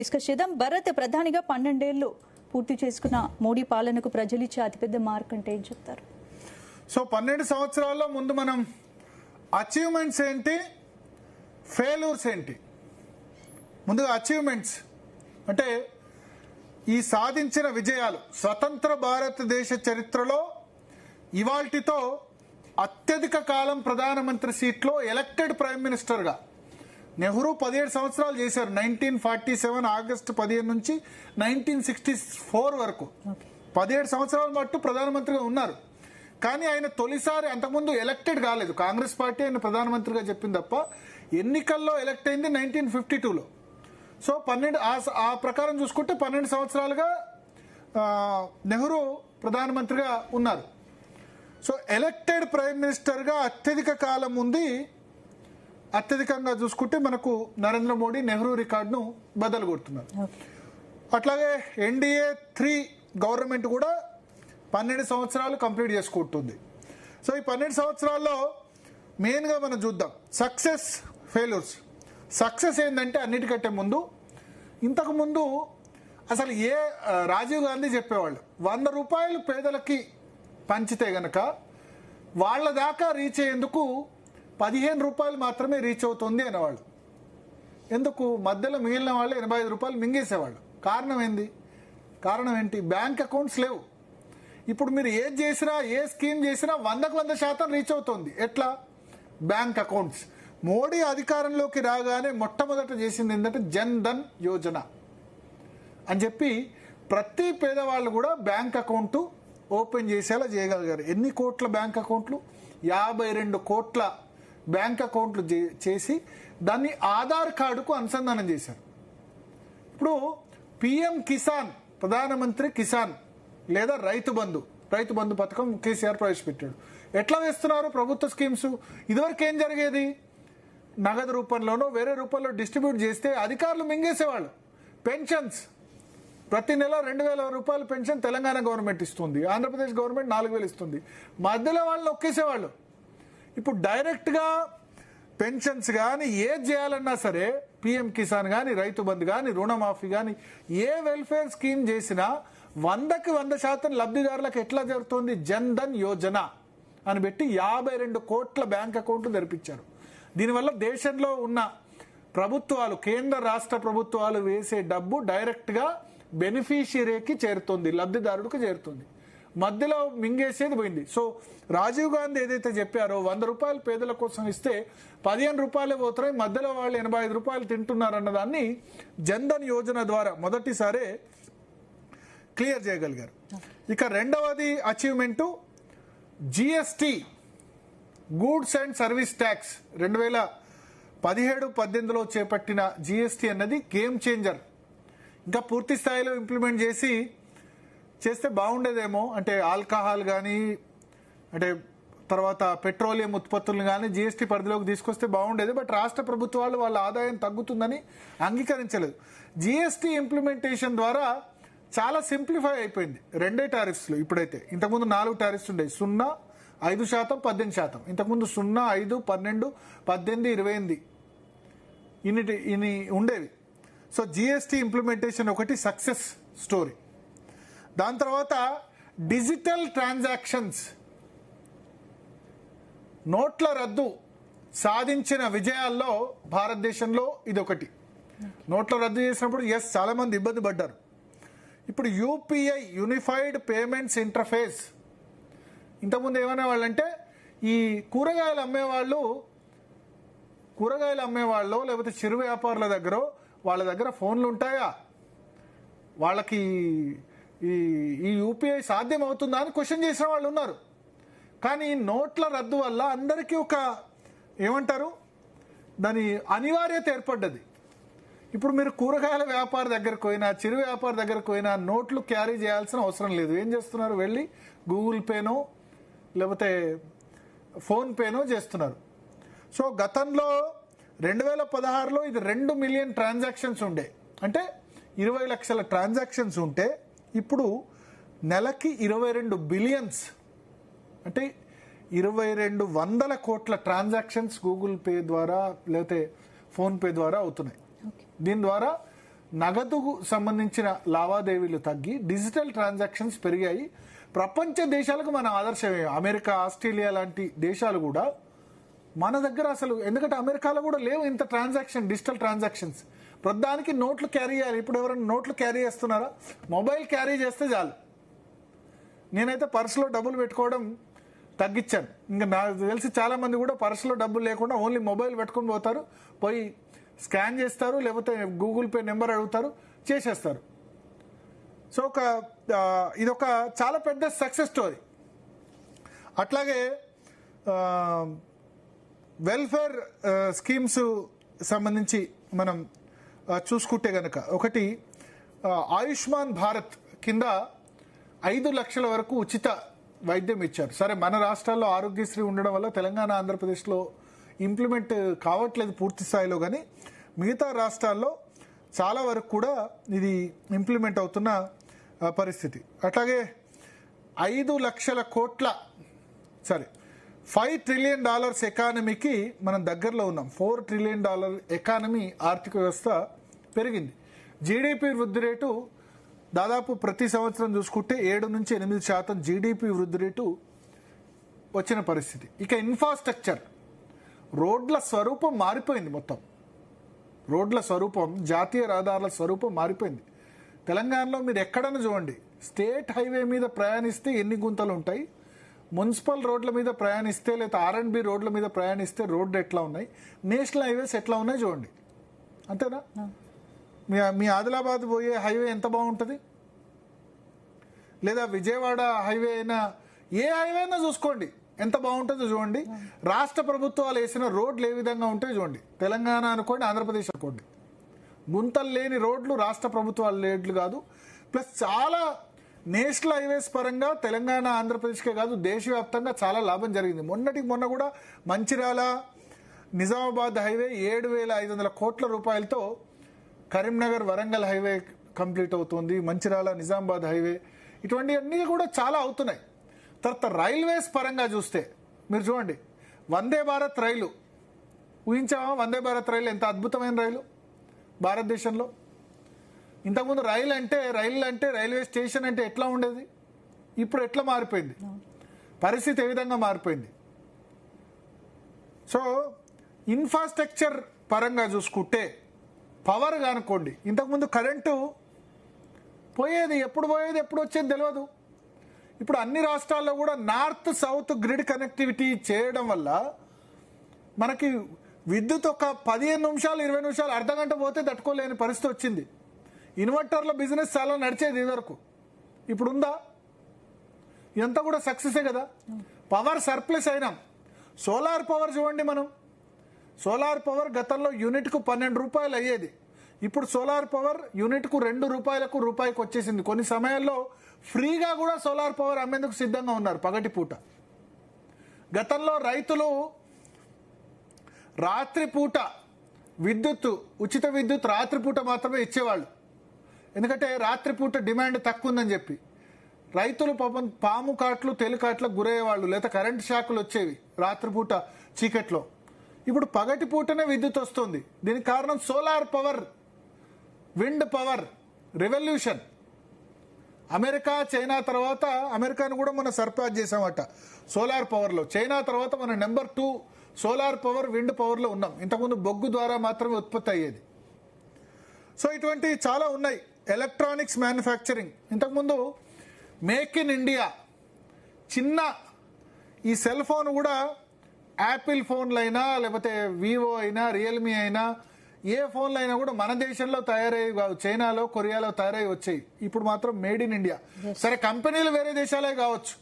Discuss చేద్దాం. భరత్, ప్రధానిగా 12 ఏళ్లు పూర్తి చేసుకున్న మోడీ పాలనకు ప్రజలు ఇచ్చే అతిపెద్ద మార్క్ అంటే ఏం చెప్తారు? సో 12 సంవత్సరాల్లో ముందు మనం అచీవ్మెంట్స్ ఏంటి, ఫెయిల్యూర్స్ ఏంటి. ముందుగా అచీవ్మెంట్స్ అంటే ఈ సాధించిన విజయాలు. స్వతంత్ర భారతదేశ చరిత్రలో ఇవాల్టితో అత్యధిక కాలం ప్రధానమంత్రి సీట్లో ఎలక్టెడ్ ప్రైమ్ మినిస్టర్గా నెహ్రూ 17 సంవత్సరాలు చేశారు. 1947 ఆగస్టు 15 నుంచి 1964 వరకు 17 సంవత్సరాల మట్టు ప్రధానమంత్రిగా ఉన్నారు. కానీ ఆయన తొలిసారి, అంతకుముందు ఎలక్టెడ్ కాలేదు, కాంగ్రెస్ పార్టీ ఆయన ప్రధానమంత్రిగా చెప్పింది తప్ప ఎన్నికల్లో ఎలక్ట్ అయింది 1952లో. సో 12 ఆ ప్రకారం చూసుకుంటే 12 సంవత్సరాలుగా నెహ్రూ ప్రధానమంత్రిగా ఉన్నారు. సో ఎలక్టెడ్ ప్రైమ్ మినిస్టర్గా అత్యధిక కాలం ఉంది. అత్యధికంగా చూసుకుంటే మనకు నరేంద్ర మోడీ నెహ్రూ రికార్డును బదలు కొడుతున్నారు. అట్లాగే ఎన్డీఏ 3 గవర్నమెంట్ కూడా 12 సంవత్సరాలు కంప్లీట్ చేసుకుంటుంది. సో ఈ 12 సంవత్సరాల్లో మెయిన్గా మనం చూద్దాం సక్సెస్, ఫెయిల్యూర్స్. సక్సెస్ ఏంటంటే అన్నిటికంటే ముందు, ఇంతకుముందు అసలు రాజీవ్ గాంధీ చెప్పేవాళ్ళు 100 రూపాయలు పేదలకి పంచితే గనక వాళ్ళ దాకా రీచ్ అయ్యేందుకు 15 రూపాయలు మాత్రమే రీచ్ అవుతుంది అనేవాళ్ళు. ఎందుకు? మధ్యలో మిగిలిన వాళ్ళు 85 రూపాయలు మింగేసేవాళ్ళు. కారణం ఏంటి? బ్యాంక్ అకౌంట్స్ లేవు. ఇప్పుడు మీరు ఏది చేసినా, ఏ స్కీమ్ చేసినా 100కు 100% రీచ్ అవుతుంది. ఎట్లా? Bank accounts. మోడీ అధికారంలోకి రాగానే మొట్టమొదట చేసింది ఏంటంటే జన్ ధన్ యోజన అని చెప్పి ప్రతి పేదవాళ్ళు కూడా బ్యాంక్ అకౌంట్ ఓపెన్ చేసేలా చేయగలిగారు. ఎన్ని కోట్ల బ్యాంక్ అకౌంట్లు? 52 కోట్ల బ్యాంక్ అకౌంట్లు చేసి దాన్ని ఆధార్ కార్డుకు అనుసంధానం చేశారు. ఇప్పుడు పిఎం కిసాన్, ప్రధానమంత్రి కిసాన్ లేదా రైతు బంధు పథకం కేసీఆర్ ప్రవేశపెట్టాడు. ఎట్లా వేస్తున్నారు ప్రభుత్వ స్కీమ్స్? ఇదివరకు ఏం జరిగేది? నగదు రూపంలోనో వేరే రూపంలో డిస్ట్రిబ్యూట్ చేస్తే అధికారులు మింగేసేవాళ్ళు. పెన్షన్స్ ప్రతి నెల 2000 రూపాయల పెన్షన్ తెలంగాణ గవర్నమెంట్ ఇస్తుంది, ఆంధ్రప్రదేశ్ గవర్నమెంట్ 4000 ఇస్తుంది. మధ్యలో వాళ్ళు నొక్కేసేవాళ్ళు. ఇప్పుడు డైరెక్ట్గా పెన్షన్స్ కానీ ఏది చేయాలన్నా సరే, పిఎం కిసాన్ కానీ, రైతు బంధు కానీ, రుణమాఫీ కానీ, ఏ వెల్ఫేర్ స్కీమ్ చేసినా 100కి 100% లబ్ధిదారులకు ఎట్లా జరుగుతుంది? జన్ ధన్ యోజన అని పెట్టి 52 కోట్ల బ్యాంక్ అకౌంట్లు తెరిపించారు. దీనివల్ల దేశంలో ఉన్న ప్రభుత్వాలు, కేంద్ర రాష్ట్ర ప్రభుత్వాలు వేసే డబ్బు డైరెక్ట్గా బెనిఫిషియరీకి చేరుతుంది, లబ్ధిదారుడికి చేరుతుంది. మధ్యలో మింగేసేది పోయింది. సో రాజీవ్ గాంధీ ఏదైతే చెప్పారో 100 రూపాయలు పేదల కోసం ఇస్తే 15 రూపాయలే పోతున్నాయి, మధ్యలో వాళ్ళు 85 రూపాయలు తింటున్నారన్న దాన్ని జన్ ధన్ యోజన ద్వారా మొదటిసారే క్లియర్ చేయగలిగారు. ఇక రెండవది achievement GST, goods and service tax. 2017-18లో చేపట్టిన జిఎస్టీ అన్నది గేమ్ చేంజర్. ఇంకా పూర్తి స్థాయిలో ఇంప్లిమెంట్ చేస్తే బాగుండేదేమో. అంటే ఆల్కహాల్ కానీ, అంటే తర్వాత పెట్రోలియం ఉత్పత్తులను కానీ జిఎస్టీ పరిధిలోకి తీసుకొస్తే బాగుండేది. బట్ రాష్ట్ర ప్రభుత్వాలు వాళ్ళ ఆదాయం తగ్గుతుందని అంగీకరించలేదు. జిఎస్టీ ఇంప్లిమెంటేషన్ ద్వారా చాలా సింప్లిఫై అయిపోయింది. 2 టారిఫ్స్లు ఇప్పుడైతే. ఇంతకుముందు 4 టారిఫ్స్ ఉండేవి. 0, 5%, 18%. ఇంతకుముందు 0, 5, 12, 18, 28 ఇన్ని ఉండేవి. సో జిఎస్టీ ఇంప్లిమెంటేషన్ ఒకటి సక్సెస్ స్టోరీ. దాని తర్వాత డిజిటల్ ట్రాన్సాక్షన్స్, నోట్ల రద్దు సాధించిన విజయాల్లో భారతదేశంలో ఇదొకటి. నోట్ల రద్దు చేసినప్పుడు చాలా మంది ఇబ్బంది పడ్డారు. ఇప్పుడు యూపీఐ, యూనిఫైడ్ పేమెంట్స్ ఇంటర్ఫేస్. ఇంతకుముందు ఏమనే వాళ్ళంటే ఈ కూరగాయలు అమ్మేవాళ్ళు లేకపోతే చిరు వ్యాపారుల దగ్గర, వాళ్ళ దగ్గర ఫోన్లు ఉంటాయా, వాళ్ళకి ఈ యూపీఐ సాధ్యం అవుతుందా అని క్వశ్చన్ చేసిన వాళ్ళు ఉన్నారు. కానీ నోట్ల రద్దు వల్ల అందరికీ ఒక ఏమంటారు, దాని అనివార్యత ఏర్పడ్డది. ఇప్పుడు మీరు కూరగాయల వ్యాపారి దగ్గరకు పోయినా, చిరు వ్యాపారి దగ్గరకు పోయినా నోట్లు క్యారీ చేయాల్సిన అవసరం లేదు. ఏం చేస్తున్నారు? వెళ్ళి గూగుల్ పేనో లేకపోతే ఫోన్పేనో చేస్తున్నారు. సో గతంలో 2016లో ఇది 2 మిలియన్ ట్రాన్సాక్షన్స్ ఉండే, అంటే 20 లక్షల ట్రాన్సాక్షన్స్ ఉంటే ఇప్పుడు నెలకి 22 బిలియన్స్, అంటే 2200 కోట్ల ట్రాన్సాక్షన్స్ గూగుల్ పే ద్వారా లేకపోతే ఫోన్పే ద్వారా అవుతున్నాయి. దీని ద్వారా నగదుకు సంబంధించిన లావాదేవీలు తగ్గి డిజిటల్ ట్రాన్సాక్షన్స్ పెరిగాయి. ప్రపంచ దేశాలకు మనం ఆదర్శమే. అమెరికా, ఆస్ట్రేలియా లాంటి దేశాలు కూడా మన దగ్గర అసలు, ఎందుకంటే అమెరికాలో కూడా లేవు ఇంత డిజిటల్ ట్రాన్సాక్షన్స్. ప్రధానికి నోట్లు క్యారీ చేయాలి. ఇప్పుడు ఎవరైనా నోట్లు క్యారీ చేస్తున్నారా? మొబైల్ క్యారీ చేస్తే చాలు. నేనైతే పర్సులో డబ్బులు పెట్టుకోవడం తగ్గించాను. ఇంకా నాకు తెలిసి చాలా మంది కూడా పర్సులో డబ్బులు లేకుండా ఓన్లీ మొబైల్ పెట్టుకొని పోతారు, పోయి స్కాన్ చేస్తారు, లేకపోతే గూగుల్ పే నెంబర్ అడుగుతారు, చేసేస్తారు. సో ఇదొక చాలా పెద్ద సక్సెస్ స్టోరీ. అట్లాగే వెల్ఫేర్ స్కీమ్స్ సంబంధించి మనం చూసుకుంటే గనక ఒకటి ఆయుష్మాన్ భారత్ కింద 5 లక్షల వరకు ఉచిత వైద్యం ఇచ్చారు. సరే, మన రాష్ట్రాల్లో ఆరోగ్యశ్రీ ఉండడం వల్ల తెలంగాణ, ఆంధ్రప్రదేశ్లో ఇంప్లిమెంట్ కావట్లేదు పూర్తి స్థాయిలో, కానీ మిగతా రాష్ట్రాల్లో చాలా వరకు కూడా ఇది ఇంప్లిమెంట్ అవుతున్న పరిస్థితి. అట్లాగే 5 లక్షల కోట్ల 5 ట్రిలియన్ డాలర్స్ ఎకానమీకి మనం దగ్గరలో ఉన్నాం. $4 ట్రిలియన్ ఎకానమీ ఆర్థిక వ్యవస్థ పెరిగింది. జీడిపి వృద్ధి రేటు దాదాపు ప్రతి సంవత్సరం చూసుకుంటే 7 నుంచి 8% జీడిపి వృద్ధి రేటు వచ్చిన పరిస్థితి. ఇక ఇన్ఫ్రాస్ట్రక్చర్, రోడ్ల స్వరూపం మారిపోయింది. మొత్తం రోడ్ల స్వరూపం, జాతీయ రహదారుల స్వరూపం మారిపోయింది. తెలంగాణలో మీరు ఎక్కడైనా చూడండి, స్టేట్ హైవే మీద ప్రయాణిస్తే ఎన్ని గుంతలు ఉంటాయి, మున్సిపల్ రోడ్ల మీద ప్రయాణిస్తే లేదా R&B రోడ్ల మీద ప్రయాణిస్తే రోడ్లు ఎట్లా ఉన్నాయి, నేషనల్ హైవేస్ ఎట్లా ఉన్నాయి చూడండి. అంతేనా? మీ ఆదిలాబాద్ పోయే హైవే ఎంత బాగుంటుంది, లేదా విజయవాడ హైవే అయినా, ఏ హైవే అయినా చూసుకోండి ఎంత బాగుంటుందో చూడండి. రాష్ట్ర ప్రభుత్వాలు వేసిన రోడ్లు ఏ విధంగా ఉంటాయో చూడండి. తెలంగాణ అనుకోండి, ఆంధ్రప్రదేశ్ అనుకోండి, గుంతలు లేని రోడ్లు రాష్ట్ర ప్రభుత్వాల రోడ్లు కాదు. ప్లస్ చాలా నేషనల్ హైవేస్ పరంగా తెలంగాణ, ఆంధ్రప్రదేశ్కే కాదు దేశవ్యాప్తంగా చాలా లాభం జరిగింది. మొన్న కూడా మంచిర్యాల నిజామాబాద్ హైవే 7,500 కోట్ల రూపాయలతో కరీంనగర్ వరంగల్ హైవే కంప్లీట్ అవుతుంది. మంచిర్యాల నిజామాబాద్ హైవే, ఇటువంటివన్నీ కూడా చాలా అవుతున్నాయి. తర్వాత రైల్వేస్ పరంగా చూస్తే మీరు చూడండి, వందే భారత్ రైలు ఊహించామా? వందే భారత్ రైలు ఎంత అద్భుతమైన రైలు భారతదేశంలో. ఇంతకుముందు రైలు అంటే రైల్వే స్టేషన్ అంటే ఎట్లా ఉండేది, ఇప్పుడు ఎట్లా మారిపోయింది, పరిస్థితి ఏ విధంగా మారిపోయింది. సో ఇన్ఫ్రాస్ట్రక్చర్ పరంగా చూసుకుంటే పవర్ కానుకోండి, ఇంతకుముందు కరెంటు పోయేది, ఎప్పుడు వచ్చేది తెలియదు. ఇప్పుడు అన్ని రాష్ట్రాల్లో కూడా నార్త్ సౌత్ గ్రిడ్ కనెక్టివిటీ చేయడం వల్ల మనకి విద్యుత్ ఒక 15 నిమిషాలు 20 నిమిషాలు అర్ధగంట పోతే తట్టుకోలేని పరిస్థితి వచ్చింది. ఇన్వర్టర్ల బిజినెస్ చాలా నడిచేది ఇదివరకు, ఇప్పుడు ఉందా? ఇదంతా కూడా సక్సెసే కదా. పవర్ సర్ప్లస్ అయినాం. సోలార్ పవర్ చూడండి, మనం సోలార్ పవర్ గతంలో యూనిట్కు 12 రూపాయలు అయ్యేది, ఇప్పుడు సోలార్ పవర్ యూనిట్కు 2 రూపాయలకు రూపాయికి వచ్చేసింది. కొన్ని సమయాల్లో ఫ్రీగా కూడా సోలార్ పవర్ అమ్మేందుకు సిద్ధంగా ఉన్నారు పగటిపూట. గతంలో రైతులు రాత్రిపూట ఉచిత విద్యుత్ రాత్రిపూట మాత్రమే ఇచ్చేవాళ్ళు, ఎందుకంటే రాత్రిపూట డిమాండ్ తక్కువ ఉందని చెప్పి. రైతులు పాపం పాము కాట్లు తేలికాట్లకు గురయ్యేవాళ్ళు, లేదా కరెంటు షాకులు వచ్చేవి రాత్రిపూట చీకట్లో. ఇప్పుడు పగటిపూటనే విద్యుత్ వస్తుంది. దీనికి కారణం solar power, wind power revolution. America, China తర్వాత, అమెరికాను కూడా మనం సర్పాస్ చేసామట సోలార్ పవర్లో. చైనా తర్వాత మన నెంబర్ 2 సోలార్ పవర్, విండ్ పవర్లో ఉన్నాం. ఇంతకుముందు బొగ్గు ద్వారా మాత్రమే ఉత్పత్తి అయ్యేది. సో ఇటువంటివి చాలా ఉన్నాయి. ఎలక్ట్రానిక్స్ మ్యానుఫ్యాక్చరింగ్, ఇంతకుముందు మేక్ ఇన్ ఇండియా, చిన్న ఈ సెల్ ఫోన్ కూడా యాపిల్ ఫోన్లు అయినా, లేకపోతే వివో అయినా, రియల్మీ అయినా, ఏ ఫోన్లు అయినా కూడా మన దేశంలో తయారయ్యి కావు, చైనాలో, కొరియాలో తయారై వచ్చాయి. ఇప్పుడు మాత్రం మేడ్ ఇన్ ఇండియా. సరే, కంపెనీలు వేరే దేశాలే కావచ్చు,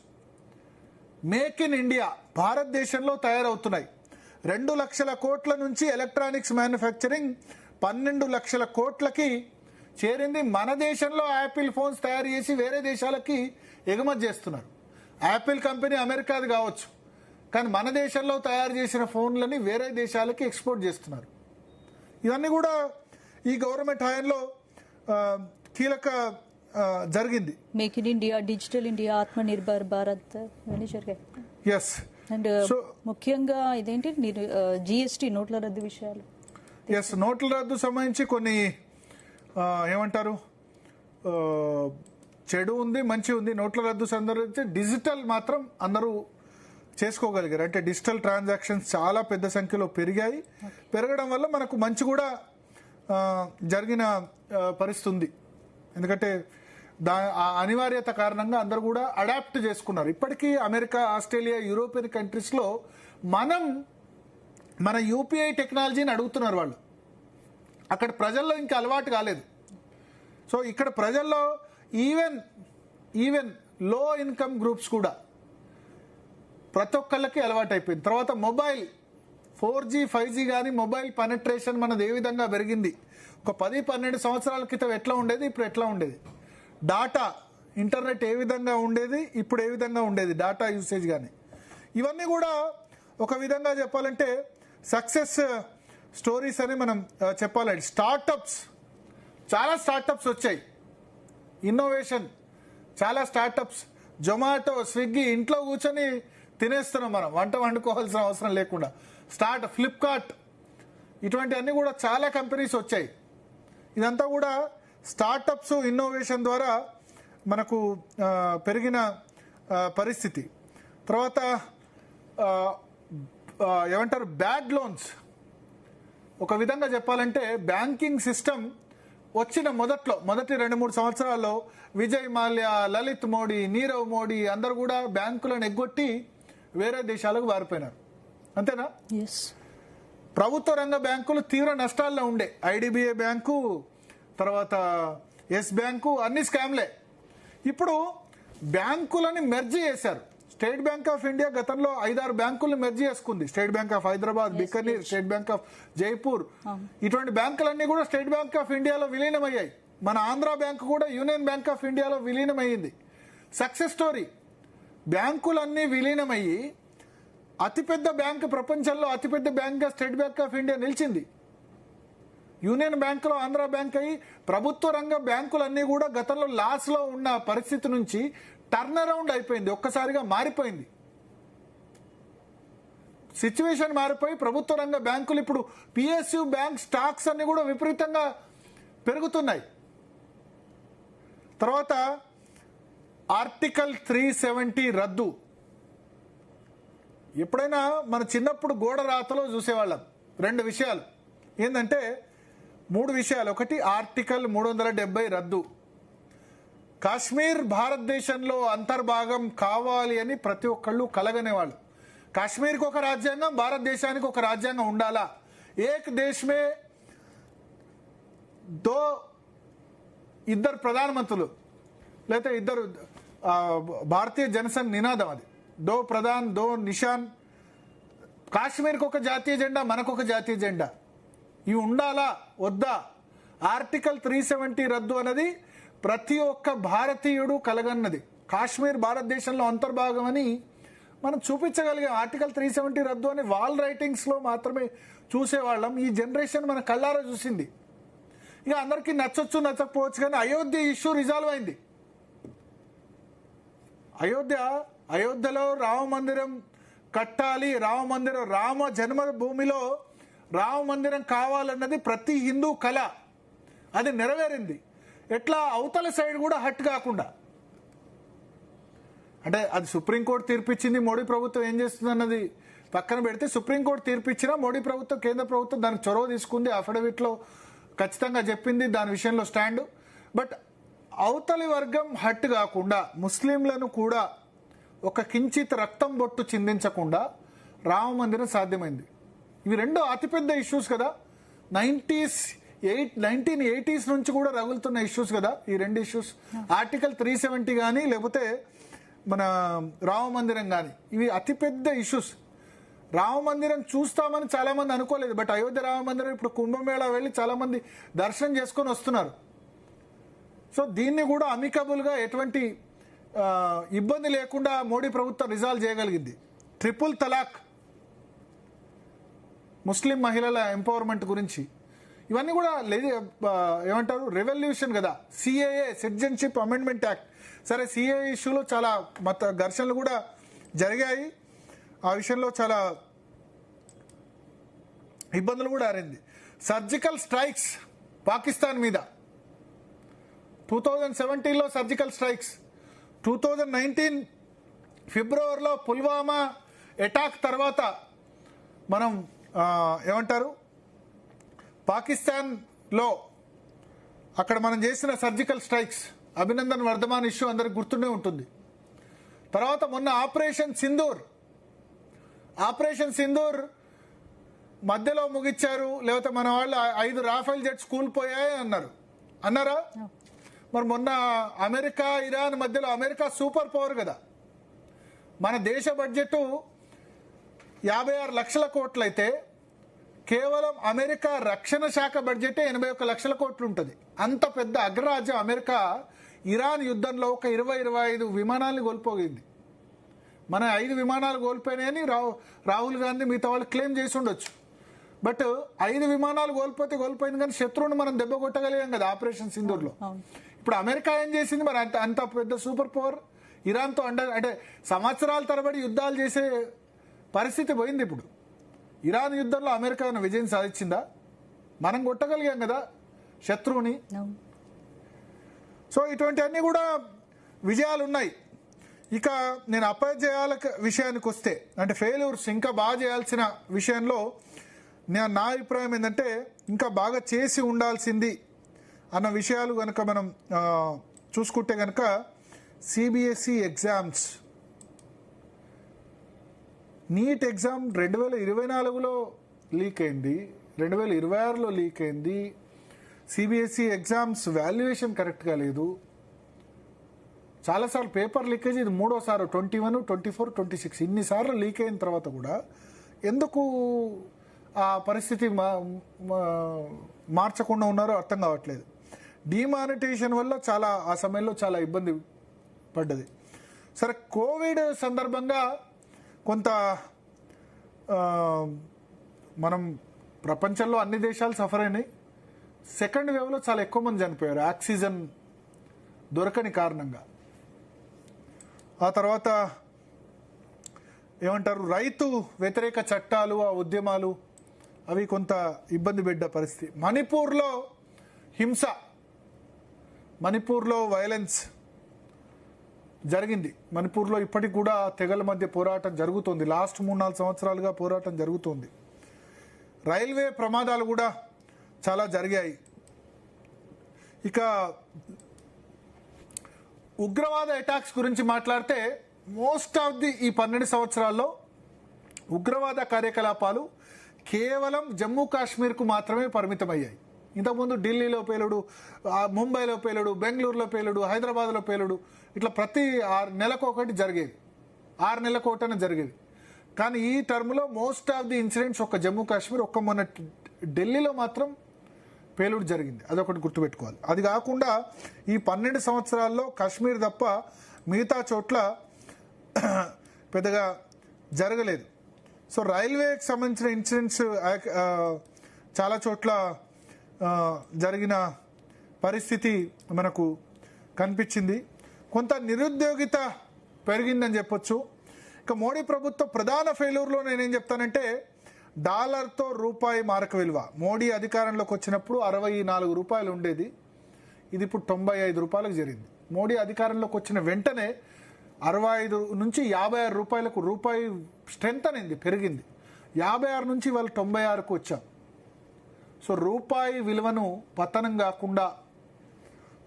మేక్ ఇన్ ఇండియా భారతదేశంలో తయారవుతున్నాయి. 2 లక్షల కోట్ల నుంచి ఎలక్ట్రానిక్స్ మ్యానుఫ్యాక్చరింగ్ 12 లక్షల కోట్లకి చేరింది. మన దేశంలో యాపిల్ ఫోన్స్ తయారు చేసి వేరే దేశాలకి ఎగుమతి చేస్తున్నారు. యాపిల్ కంపెనీ అమెరికాది కావచ్చు, కానీ మన దేశంలో తయారు చేసిన ఫోన్లని వేరే దేశాలకి ఎక్స్పోర్ట్ చేస్తున్నారు. ఇవన్నీ కూడా ఈ గవర్నమెంట్ హయాంలో కీలక జరిగింది. Make in India, digital India, ఆత్మ నిర్భర్ భారత్ ఇవన్నీ జరిగాయి. ఎస్. అండ్ ముఖ్యంగా ఇదేంటి GST నోట్ల రద్దు విషయాలు. ఎస్, నోట్ల రద్దు సంబంధించి కొన్ని ఏమంటారు చెడు ఉంది, మంచి ఉంది. నోట్ల రద్దు సందర్భించి డిజిటల్ మాత్రం అందరూ చేసుకోగలిగారు. అంటే డిజిటల్ ట్రాన్సాక్షన్స్ చాలా పెద్ద సంఖ్యలో పెరిగాయి. పెరగడం వల్ల మనకు మంచి కూడా జరిగిన పరిస్థితి ఉంది. ఎందుకంటే ఆ అనివార్యత కారణంగా అందరూ కూడా అడాప్ట్ చేసుకున్నారు. ఇప్పటికీ అమెరికా, ఆస్ట్రేలియా, యూరోపియన్ కంట్రీస్లో మన యూపీఐ టెక్నాలజీని అడుగుతున్నారు వాళ్ళు. అక్కడ ప్రజల్లో ఇంకా అలవాటు కాలేదు. సో ఇక్కడ ప్రజల్లో ఈవెన్ లో ఇన్కమ్ గ్రూప్స్ కూడా ప్రతి ఒక్కళ్ళకి అలవాటు అయిపోయింది. తర్వాత మొబైల్ 4G 5G కానీ మొబైల్ పెనట్రేషన్ మనది ఏ విధంగా పెరిగింది. ఒక 10-12 సంవత్సరాల క్రితం ఎట్లా ఉండేది, ఇప్పుడు ఎట్లా ఉండేది. డాటా ఇంటర్నెట్ ఏ విధంగా ఉండేది, ఇప్పుడు ఏ విధంగా ఉండేది, డాటా యూసేజ్ కానీ. ఇవన్నీ కూడా ఒక విధంగా చెప్పాలంటే సక్సెస్ స్టోరీస్ అని మనం చెప్పాలండి. చాలా స్టార్టప్స్ వచ్చాయి. ఇన్నోవేషన్, చాలా స్టార్టప్స్. జొమాటో, స్విగ్గీ, ఇంట్లో కూర్చొని తినేస్తున్నాం మనం, వంట వండుకోవాల్సిన అవసరం లేకుండా. ఫ్లిప్కార్ట్, ఇటువంటివన్నీ కూడా చాలా కంపెనీస్ వచ్చాయి. ఇదంతా కూడా స్టార్టప్స్, ఇన్నోవేషన్ ద్వారా మనకు పెరిగిన పరిస్థితి. తర్వాత ఏమంటారు బ్యాడ్ లోన్స్. ఒక విధంగా చెప్పాలంటే బ్యాంకింగ్ సిస్టమ్ వచ్చిన మొదటి 2-3 సంవత్సరాల్లో విజయ్ మాల్యా, లలిత్ మోడీ, నీరవ్ మోడీ అందరూ కూడా బ్యాంకులను ఎగ్గొట్టి వేరే దేశాలకు వారిపోయినారు. అంతేనా? ప్రభుత్వ రంగ బ్యాంకులు తీవ్ర నష్టాల్లో ఉండే. ఐడిబిఐ బ్యాంకు, తర్వాత ఎస్ బ్యాంకు, అన్ని స్కామ్లే. ఇప్పుడు బ్యాంకులని మెర్జ్ చేశారు. స్టేట్ బ్యాంక్ ఆఫ్ ఇండియా గతంలో 5-6 బ్యాంకులను మెర్జ్ చేసుకుంది. State bank of Hyderabad, Bikaner, state bank of Jaipur, ఇటువంటి బ్యాంకులన్నీ కూడా స్టేట్ బ్యాంక్ ఆఫ్ ఇండియాలో విలీనమయ్యాయి. మన ఆంధ్ర బ్యాంకు కూడా యూనియన్ బ్యాంక్ ఆఫ్ ఇండియాలో విలీనమయ్యింది. Success story. బ్యాంకులన్నీ విలీనమయ్యి అతిపెద్ద బ్యాంకు, ప్రపంచంలో అతిపెద్ద బ్యాంక్గా స్టేట్ బ్యాంక్ ఆఫ్ ఇండియా నిలిచింది. యూనియన్ బ్యాంకులో ఆంధ్ర బ్యాంక్ అయ్యి ప్రభుత్వ రంగ బ్యాంకులన్నీ కూడా గతంలో లాస్లో ఉన్న పరిస్థితి నుంచి టర్న్ అరౌండ్ అయిపోయింది. ఒక్కసారిగా మారిపోయింది సిచ్యువేషన్. మారిపోయి ప్రభుత్వ రంగ బ్యాంకులు ఇప్పుడు పిఎస్యు బ్యాంక్ స్టాక్స్ అన్ని కూడా విపరీతంగా పెరుగుతున్నాయి. తర్వాత ఆర్టికల్ 370 రద్దు. ఎప్పుడైనా మన చిన్నప్పుడు గోడ రాతలో చూసేవాళ్ళం 2 విషయాలు. ఏంటంటే 3 విషయాలు. ఒకటి ఆర్టికల్ 370 రద్దు. కాశ్మీర్ భారతదేశంలో అంతర్భాగం కావాలి అని ప్రతి ఒక్కళ్ళు కలగనేవాళ్ళు. కాశ్మీర్కి ఒక రాజ్యాంగం, భారతదేశానికి ఒక రాజ్యాంగం ఉండాలా. ఏక్ దేశ్ మే దో, ఇద్దరు ప్రధానమంత్రులు, లేకపోతే ఇద్దరు భారతీయ జనసంఘ్ నినాదం అది. దో ప్రధాన్, దో నిషాన్. కాశ్మీర్కి ఒక జాతీయ జెండా, మనకు ఒక జాతీయ జెండా. ఇవి ఉండాలా వద్దా? ఆర్టికల్ 370 రద్దు అనేది ప్రతి ఒక్క భారతీయుడు కలగన్నది. కాశ్మీర్ భారతదేశంలో అంతర్భాగం అని మనం చూపించగలిగాం. ఆర్టికల్ 370 రద్దు అని వాల్ రైటింగ్స్లో మాత్రమే చూసేవాళ్ళం. ఈ జనరేషన్ మన కళ్ళారా చూసింది. ఇక అందరికీ నచ్చొచ్చు నచ్చకపోవచ్చు, కానీ అయోధ్య ఇష్యూ రిజాల్వ్ అయింది. అయోధ్యలో రామ మందిరం కట్టాలి, రామ జన్మభూమిలో రామ మందిరం కావాలన్నది ప్రతి హిందూ కళ. అది నెరవేరింది. ఎట్లా? అవతల సైడ్ కూడా హట్ కాకుండా. అంటే అది సుప్రీంకోర్టు తీర్పిచ్చింది, మోడీ ప్రభుత్వం ఏం చేస్తుంది అన్నది పక్కన పెడితే, సుప్రీంకోర్టు తీర్పిచ్చినా మోడీ ప్రభుత్వం, కేంద్ర ప్రభుత్వం దానికి చొరవ తీసుకుంది. అఫిడవిట్లో ఖచ్చితంగా చెప్పింది దాని విషయంలో స్టాండ్. బట్ అవతలి వర్గం హట్ కాకుండా, ముస్లింలను కూడా ఒక కించిత్ రక్తం బొట్టు చిందించకుండా రామ మందిరం సాధ్యమైంది. ఇవి 2 అతిపెద్ద ఇష్యూస్ కదా. 1980s నుంచి కూడా రగులుతున్న ఇష్యూస్ కదా ఈ 2 ఇష్యూస్. ఆర్టికల్ 370 కానీ, లేకపోతే మన రామ మందిరం కానీ, ఇవి అతిపెద్ద ఇష్యూస్. రామ మందిరం చూస్తామని చాలా మంది అనుకోలేదు. బట్ అయోధ్య రామ మందిరం ఇప్పుడు కుంభమేళా వెళ్ళి చాలా మంది దర్శనం చేసుకొని వస్తున్నారు. సో దీన్ని కూడా అమికబుల్గా ఎటువంటి ఇబ్బంది లేకుండా మోడీ ప్రభుత్వం రిజాల్వ్ చేయగలిగింది. ట్రిపుల్ తలాక్, ముస్లిం మహిళల ఎంపవర్మెంట్ గురించి, ఇవన్నీ కూడా ఏమంటారు రెవల్యూషన్ కదా. CAA, citizenship amendment act. సరే, సిఏఏ ఇష్యూలో చాలా ఘర్షణలు కూడా జరిగాయి. ఆ విషయంలో చాలా ఇబ్బందులు కూడా ఆరింది. సర్జికల్ స్ట్రైక్స్ పాకిస్తాన్ మీద 2017లో సర్జికల్ స్ట్రైక్స్, 2019 ఫిబ్రవరిలో పుల్వామా అటాక్ తర్వాత మనం ఏమంటారు పాకిస్తాన్లో అక్కడ మనం చేసిన surgical strikes, Abhinandan Vardhaman issue అందరికి గుర్తుండే ఉంటుంది. తర్వాత మొన్న ఆపరేషన్ సింధూర్ మధ్యలో ముగిచ్చారు, లేకపోతే మన వాళ్ళు 5 రాఫెల్ జెట్స్ కూలిపోయాయి అన్నారా? మరి మొన్న అమెరికా ఇరాన్ మధ్యలో, అమెరికా సూపర్ పవర్ కదా, మన దేశ బడ్జెట్ 56 లక్షల కోట్లు అయితే కేవలం అమెరికా రక్షణ శాఖ బడ్జెటే 81 లక్షల కోట్లు ఉంటుంది. అంత పెద్ద అగ్రరాజ్యం అమెరికా ఇరాన్ యుద్ధంలో ఒక 20-25 విమానాలను కోల్పోయింది. మన 5 విమానాలు కోల్పోయినాయని రాహుల్ గాంధీ మిగతా వాళ్ళు క్లెయిమ్ చేసి ఉండొచ్చు. బట్ 5 విమానాలు కోల్పోయింది కానీ శత్రువును మనం దెబ్బ కొట్టగలిగాం కదా ఆపరేషన్ సింధూర్లో. ఇప్పుడు అమెరికా ఏం చేసింది మరి? అంత పెద్ద సూపర్ పవర్ ఇరాన్తో అంటే సంవత్సరాల తరబడి యుద్ధాలు చేసే పరిస్థితి పోయింది. ఇప్పుడు ఇరాన్ యుద్ధంలో అమెరికా విజయం సాధించిందా? మనం కొట్టగలిగాం కదా శత్రువుని. సో ఇటువంటివన్నీ కూడా విజయాలు ఉన్నాయి. ఇక నేను అపజయాల విషయానికి వస్తే, అంటే ఫెయిల్యూర్స్ ఇంకా బాగా చేయాల్సిన విషయంలో నా అభిప్రాయం ఏంటంటే ఇంకా బాగా చేసి ఉండాల్సింది అన్న విషయాలు కనుక మనం చూసుకుంటే కనుక సిబిఎస్ఈ ఎగ్జామ్స్, నీట్ ఎగ్జామ్ 2024లో లీక్ అయింది, 2026లో లీక్ అయింది. సిబిఎస్ఈ ఎగ్జామ్స్ వాల్యుయేషన్ కరెక్ట్గా లేదు, చాలాసార్లు పేపర్ లీకేజ్, ఇది 3వసారి 21, 24, 26 ఇన్నిసార్లు లీక్ అయిన తర్వాత కూడా ఎందుకు ఆ పరిస్థితి మార్చకుండా ఉన్నారో అర్థం కావట్లేదు. డిమానిటైజేషన్ వల్ల ఆ సమయంలో చాలా ఇబ్బంది పడ్డది. సరే, కోవిడ్ సందర్భంగా కొంత మనం ప్రపంచంలో అన్ని దేశాలు సఫర్ అయినాయి. సెకండ్ వేవ్లో చాలా ఎక్కువ మంది చనిపోయారు ఆక్సిజన్ దొరకని కారణంగా. ఆ తర్వాత ఏమంటారు, రైతు వ్యతిరేక చట్టాలు, ఆ ఉద్యమాలు అవి కొంత ఇబ్బంది పెట్టే పరిస్థితి. మణిపూర్లో హింస, మణిపూర్లో వైలెన్స్ జరిగింది. మణిపూర్లో ఇప్పటికి కూడా తెగల మధ్య పోరాటం జరుగుతుంది. లాస్ట్ 3-4 సంవత్సరాలుగా పోరాటం జరుగుతుంది. రైల్వే ప్రమాదాలు కూడా చాలా జరిగాయి. ఇక ఉగ్రవాద అటాక్స్ గురించి మాట్లాడితే మోస్ట్ ఆఫ్ ఈ 12 సంవత్సరాల్లో ఉగ్రవాద కార్యకలాపాలు కేవలం జమ్మూ కాశ్మీర్కు మాత్రమే పరిమితమయ్యాయి. ఇంతకుముందు ఢిల్లీలో పేలుడు, ముంబైలో పేలుడు, బెంగళూరులో పేలుడు, హైదరాబాద్లో పేలుడు, ఇట్లా ప్రతి 6 నెలలకు ఒకటి జరిగేది, 6 నెలలకు ఒకటనే జరిగేది. కానీ ఈ టర్మ్లో మోస్ట్ ఆఫ్ ది ఇన్సిడెంట్స్ ఒక్క జమ్మూ కాశ్మీర్, ఒక్క మొన్న ఢిల్లీలో మాత్రం పేలుడు జరిగింది. అదొకటి గుర్తుపెట్టుకోవాలి. అది కాకుండా ఈ 12 సంవత్సరాల్లో కాశ్మీర్ తప్ప మిగతా చోట్ల పెద్దగా జరగలేదు. సో రైల్వేకి సంబంధించిన ఇన్సిడెంట్స్ చాలా చోట్ల జరిగిన పరిస్థితి మనకు కనిపించింది. కొంత నిరుద్యోగిత పెరిగిందని చెప్పొచ్చు. ఇక మోడీ ప్రభుత్వ ప్రధాన ఫెయిల్యూర్లో నేనేం చెప్తానంటే డాలర్తో రూపాయి మారక విలువ. మోడీ అధికారంలోకి వచ్చినప్పుడు 64 రూపాయలు ఉండేది, ఇది ఇప్పుడు 95 రూపాయలకు జరిగింది. మోడీ అధికారంలోకి వచ్చిన వెంటనే 65 నుంచి 56 రూపాయలకు రూపాయి స్ట్రెంత్ అనేది పెరిగింది. 56 నుంచి వాళ్ళు 96కు వచ్చాం. సో రూపాయి విలువను పతనం కాకుండా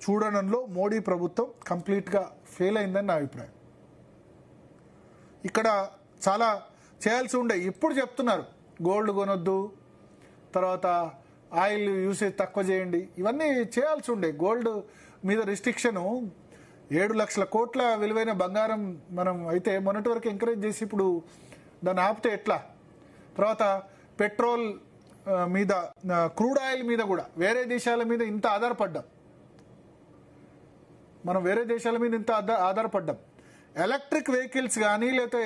చూడడంలో మోడీ ప్రభుత్వం కంప్లీట్గా ఫెయిల్ అయిందని నా అభిప్రాయం. ఇక్కడ చాలా చేయాల్సి ఉండే. ఇప్పుడు చెప్తున్నారు గోల్డ్ కొనొద్దు, తర్వాత ఆయిల్ యూసేజ్ తక్కువ చేయండి, ఇవన్నీ చేయాల్సి ఉండే. గోల్డ్ మీద రిస్ట్రిక్షను 7 లక్షల కోట్ల విలువైన బంగారం మనం అయితే మొన్నటి వరకు ఎంకరేజ్ చేసి ఇప్పుడు దాన్ని ఆపితే ఎట్లా? తర్వాత పెట్రోల్ మీద, క్రూడ్ ఆయిల్ మీద కూడా వేరే దేశాల మీద ఇంత ఆధారపడ్డాం మనం, వేరే దేశాల మీద ఇంత ఆధారపడ్డాం. ఎలక్ట్రిక్ వెహికల్స్ కానీ లేకపోతే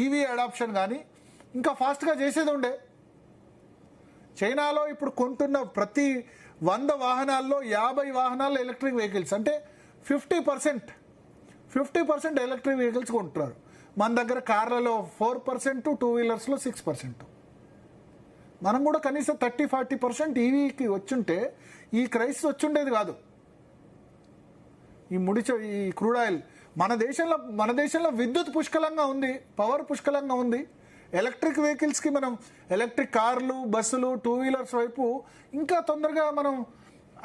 ఈవీ అడాప్షన్ కానీ ఇంకా ఫాస్ట్గా చేసేది ఉండే. చైనాలో ఇప్పుడు కొంటున్న ప్రతి 100 వాహనాల్లో 50 వాహనాల్లో ఎలక్ట్రిక్ వెహికల్స్, అంటే 50% ఎలక్ట్రిక్ వెహికల్స్ కొంటున్నారు. మన దగ్గర కార్లలో 4%, 2 వీలర్స్లో 6%. మనం కూడా కనీసం 30-40% ఈవీకి వచ్చుంటే ఈ క్రైసిస్ వచ్చుండేది కాదు. ఈ క్రూడ్ ఆయిల్ మన దేశంలో విద్యుత్ పుష్కలంగా ఉంది, పవర్ పుష్కలంగా ఉంది. ఎలక్ట్రిక్ వెహికల్స్కి మనం ఎలక్ట్రిక్ కార్లు, బస్సులు, 2 వీలర్స్ వైపు ఇంకా తొందరగా మనం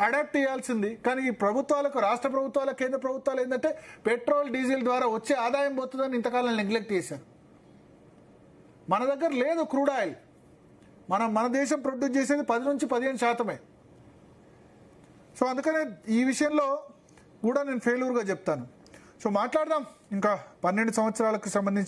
అడాప్ట్ చేయాల్సింది. కానీ ఈ ప్రభుత్వాలకు, రాష్ట్ర ప్రభుత్వాలు, కేంద్ర ప్రభుత్వాలు ఏంటంటే పెట్రోల్, డీజిల్ ద్వారా వచ్చే ఆదాయం పోతుందని ఇంతకాలం నెగ్లెక్ట్ చేశారు. మన దగ్గర లేదు క్రూడ్ ఆయిల్. మన దేశం ప్రొడ్యూస్ చేసేది 10 నుంచి 15%. సో అందుకనే ఈ విషయంలో కూడా నేను ఫెయిల్యూర్గా చెప్తాను. సో మాట్లాడదాం ఇంకా 12 సంవత్సరాలకు సంబంధించి